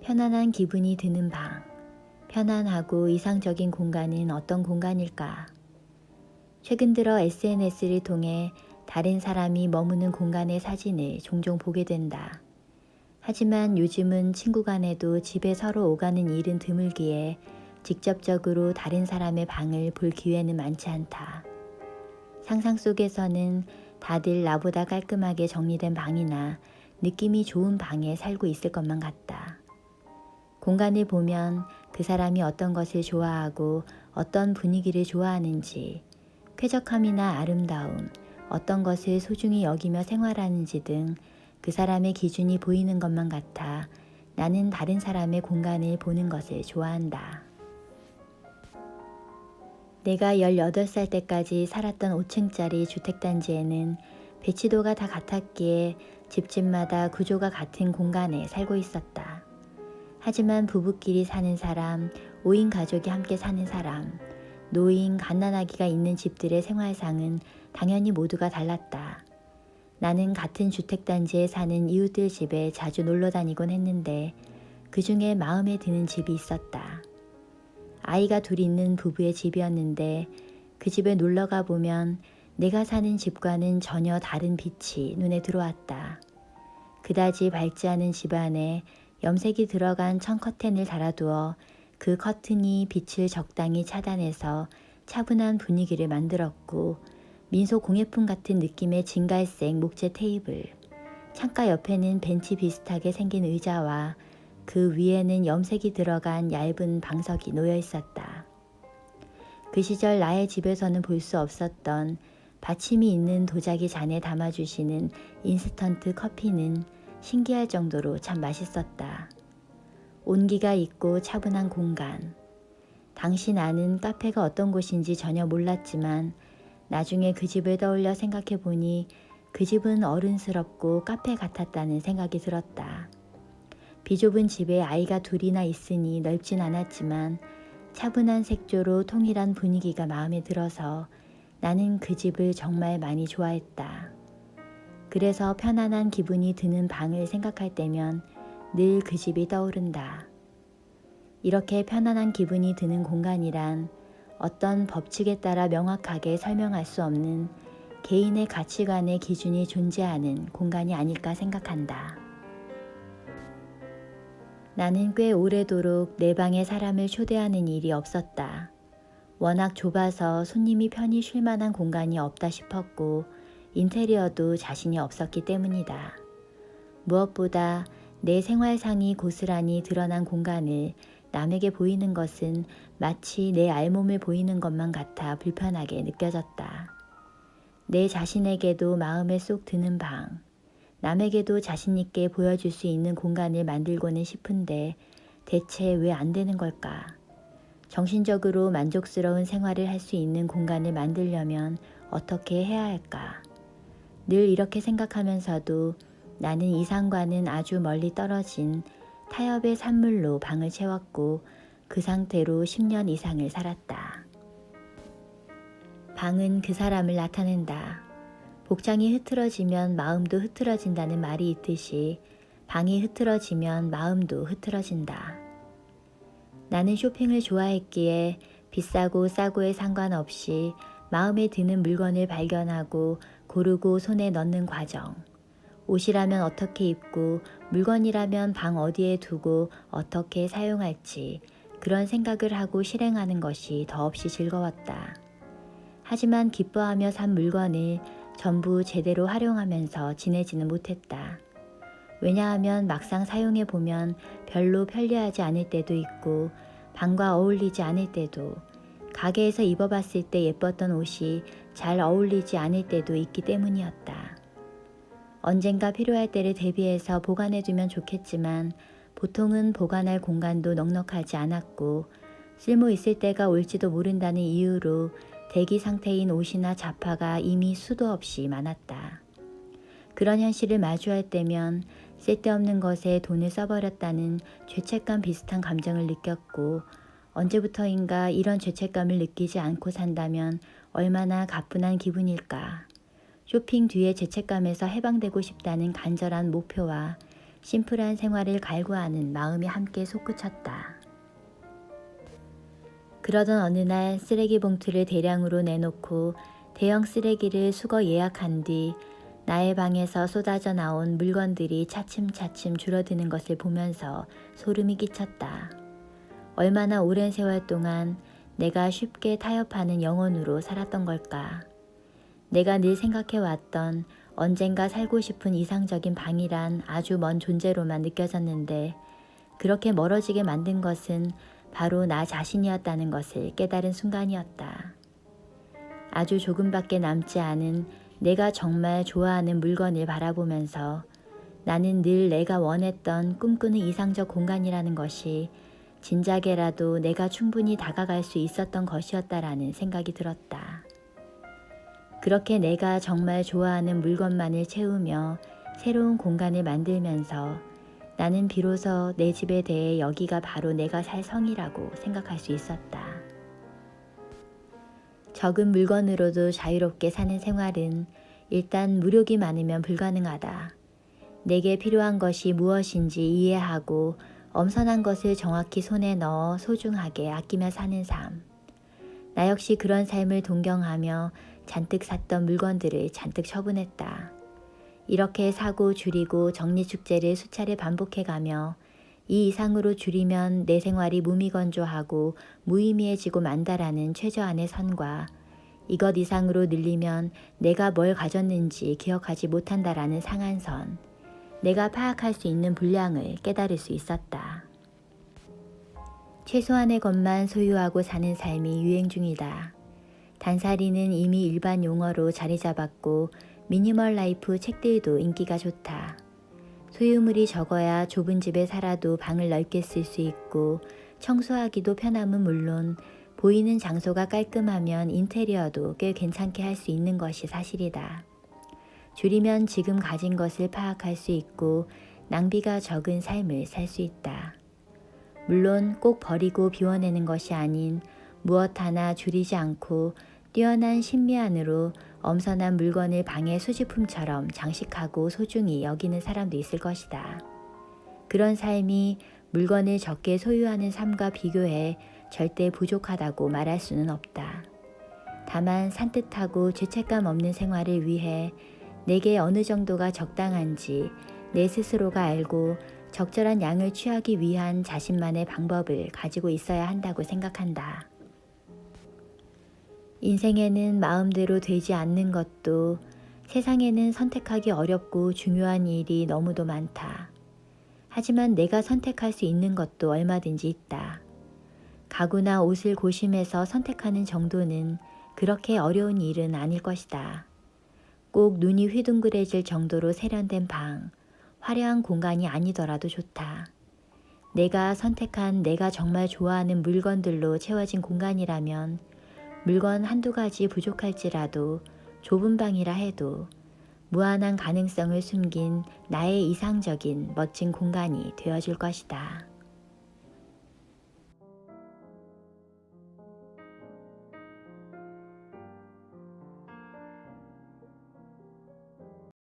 편안한 기분이 드는 방. 편안하고 이상적인 공간은 어떤 공간일까? 최근 들어 SNS를 통해 다른 사람이 머무는 공간의 사진을 종종 보게 된다. 하지만 요즘은 친구 간에도 집에 서로 오가는 일은 드물기에 직접적으로 다른 사람의 방을 볼 기회는 많지 않다. 상상 속에서는 다들 나보다 깔끔하게 정리된 방이나 느낌이 좋은 방에 살고 있을 것만 같다. 공간을 보면 그 사람이 어떤 것을 좋아하고 어떤 분위기를 좋아하는지, 쾌적함이나 아름다움, 어떤 것을 소중히 여기며 생활하는지 등 그 사람의 기준이 보이는 것만 같아 나는 다른 사람의 공간을 보는 것을 좋아한다. 내가 18살 때까지 살았던 5층짜리 주택단지에는 배치도가 다 같았기에 집집마다 구조가 같은 공간에 살고 있었다. 하지만 부부끼리 사는 사람, 5인 가족이 함께 사는 사람, 노인, 갓난아기가 있는 집들의 생활상은 당연히 모두가 달랐다. 나는 같은 주택단지에 사는 이웃들 집에 자주 놀러 다니곤 했는데 그 중에 마음에 드는 집이 있었다. 아이가 둘 있는 부부의 집이었는데 그 집에 놀러가 보면 내가 사는 집과는 전혀 다른 빛이 눈에 들어왔다. 그다지 밝지 않은 집 안에 염색이 들어간 청 커튼을 달아두어 그 커튼이 빛을 적당히 차단해서 차분한 분위기를 만들었고, 민소 공예품 같은 느낌의 진갈색 목재 테이블, 창가 옆에는 벤치 비슷하게 생긴 의자와 그 위에는 염색이 들어간 얇은 방석이 놓여 있었다. 그 시절 나의 집에서는 볼 수 없었던 받침이 있는 도자기 잔에 담아주시는 인스턴트 커피는 신기할 정도로 참 맛있었다. 온기가 있고 차분한 공간. 당시 나는 카페가 어떤 곳인지 전혀 몰랐지만 나중에 그 집을 떠올려 생각해 보니 그 집은 어른스럽고 카페 같았다는 생각이 들었다. 비좁은 집에 아이가 둘이나 있으니 넓진 않았지만 차분한 색조로 통일한 분위기가 마음에 들어서 나는 그 집을 정말 많이 좋아했다. 그래서 편안한 기분이 드는 방을 생각할 때면 늘 그 집이 떠오른다. 이렇게 편안한 기분이 드는 공간이란 어떤 법칙에 따라 명확하게 설명할 수 없는 개인의 가치관의 기준이 존재하는 공간이 아닐까 생각한다. 나는 꽤 오래도록 내 방에 사람을 초대하는 일이 없었다. 워낙 좁아서 손님이 편히 쉴 만한 공간이 없다 싶었고 인테리어도 자신이 없었기 때문이다. 무엇보다 내 생활상이 고스란히 드러난 공간을 남에게 보이는 것은 마치 내 알몸을 보이는 것만 같아 불편하게 느껴졌다. 내 자신에게도 마음에 쏙 드는 방, 남에게도 자신있게 보여줄 수 있는 공간을 만들고는 싶은데 대체 왜 안 되는 걸까? 정신적으로 만족스러운 생활을 할 수 있는 공간을 만들려면 어떻게 해야 할까? 늘 이렇게 생각하면서도 나는 이상과는 아주 멀리 떨어진 타협의 산물로 방을 채웠고 그 상태로 10년 이상을 살았다. 방은 그 사람을 나타낸다. 복장이 흐트러지면 마음도 흐트러진다는 말이 있듯이 방이 흐트러지면 마음도 흐트러진다. 나는 쇼핑을 좋아했기에 비싸고 싸고에 상관없이 마음에 드는 물건을 발견하고 고르고 손에 넣는 과정, 옷이라면 어떻게 입고 물건이라면 방 어디에 두고 어떻게 사용할지 그런 생각을 하고 실행하는 것이 더없이 즐거웠다. 하지만 기뻐하며 산 물건을 전부 제대로 활용하면서 지내지는 못했다. 왜냐하면 막상 사용해보면 별로 편리하지 않을 때도 있고 방과 어울리지 않을 때도, 가게에서 입어봤을 때 예뻤던 옷이 잘 어울리지 않을 때도 있기 때문이었다. 언젠가 필요할 때를 대비해서 보관해두면 좋겠지만 보통은 보관할 공간도 넉넉하지 않았고 쓸모 있을 때가 올지도 모른다는 이유로 대기 상태인 옷이나 잡화가 이미 수도 없이 많았다. 그런 현실을 마주할 때면 쓸데없는 것에 돈을 써버렸다는 죄책감 비슷한 감정을 느꼈고, 언제부터인가 이런 죄책감을 느끼지 않고 산다면 얼마나 가뿐한 기분일까. 쇼핑 뒤에 죄책감에서 해방되고 싶다는 간절한 목표와 심플한 생활을 갈구하는 마음이 함께 솟구쳤다. 그러던 어느 날 쓰레기 봉투를 대량으로 내놓고 대형 쓰레기를 수거 예약한 뒤 나의 방에서 쏟아져 나온 물건들이 차츰차츰 줄어드는 것을 보면서 소름이 끼쳤다. 얼마나 오랜 세월 동안 내가 쉽게 타협하는 영혼으로 살았던 걸까. 내가 늘 생각해왔던 언젠가 살고 싶은 이상적인 방이란 아주 먼 존재로만 느껴졌는데 그렇게 멀어지게 만든 것은 바로 나 자신이었다는 것을 깨달은 순간이었다. 아주 조금밖에 남지 않은 내가 정말 좋아하는 물건을 바라보면서 나는 늘 내가 원했던 꿈꾸는 이상적 공간이라는 것이 진작에라도 내가 충분히 다가갈 수 있었던 것이었다라는 생각이 들었다. 그렇게 내가 정말 좋아하는 물건만을 채우며 새로운 공간을 만들면서 나는 비로소 내 집에 대해 여기가 바로 내가 살 성이라고 생각할 수 있었다. 적은 물건으로도 자유롭게 사는 생활은 일단 무력이 많으면 불가능하다. 내게 필요한 것이 무엇인지 이해하고 엄선한 것을 정확히 손에 넣어 소중하게 아끼며 사는 삶. 나 역시 그런 삶을 동경하며 잔뜩 샀던 물건들을 잔뜩 처분했다. 이렇게 사고 줄이고 정리축제를 수차례 반복해가며 이 이상으로 줄이면 내 생활이 무미건조하고 무의미해지고 만다라는 최저한의 선과 이것 이상으로 늘리면 내가 뭘 가졌는지 기억하지 못한다라는 상한선, 내가 파악할 수 있는 분량을 깨달을 수 있었다. 최소한의 것만 소유하고 사는 삶이 유행 중이다. 단살이는 이미 일반 용어로 자리 잡았고 미니멀 라이프 책들도 인기가 좋다. 소유물이 적어야 좁은 집에 살아도 방을 넓게 쓸 수 있고 청소하기도 편함은 물론 보이는 장소가 깔끔하면 인테리어도 꽤 괜찮게 할 수 있는 것이 사실이다. 줄이면 지금 가진 것을 파악할 수 있고 낭비가 적은 삶을 살 수 있다. 물론 꼭 버리고 비워내는 것이 아닌 무엇 하나 줄이지 않고 뛰어난 신미안으로 엄선한 물건을 방의 수집품처럼 장식하고 소중히 여기는 사람도 있을 것이다. 그런 삶이 물건을 적게 소유하는 삶과 비교해 절대 부족하다고 말할 수는 없다. 다만 산뜻하고 죄책감 없는 생활을 위해 내게 어느 정도가 적당한지 내 스스로가 알고 적절한 양을 취하기 위한 자신만의 방법을 가지고 있어야 한다고 생각한다. 인생에는 마음대로 되지 않는 것도 세상에는 선택하기 어렵고 중요한 일이 너무도 많다. 하지만 내가 선택할 수 있는 것도 얼마든지 있다. 가구나 옷을 고심해서 선택하는 정도는 그렇게 어려운 일은 아닐 것이다. 꼭 눈이 휘둥그레질 정도로 세련된 방, 화려한 공간이 아니더라도 좋다. 내가 선택한 내가 정말 좋아하는 물건들로 채워진 공간이라면 물건 한두 가지 부족할지라도 좁은 방이라 해도 무한한 가능성을 숨긴 나의 이상적인 멋진 공간이 되어줄 것이다.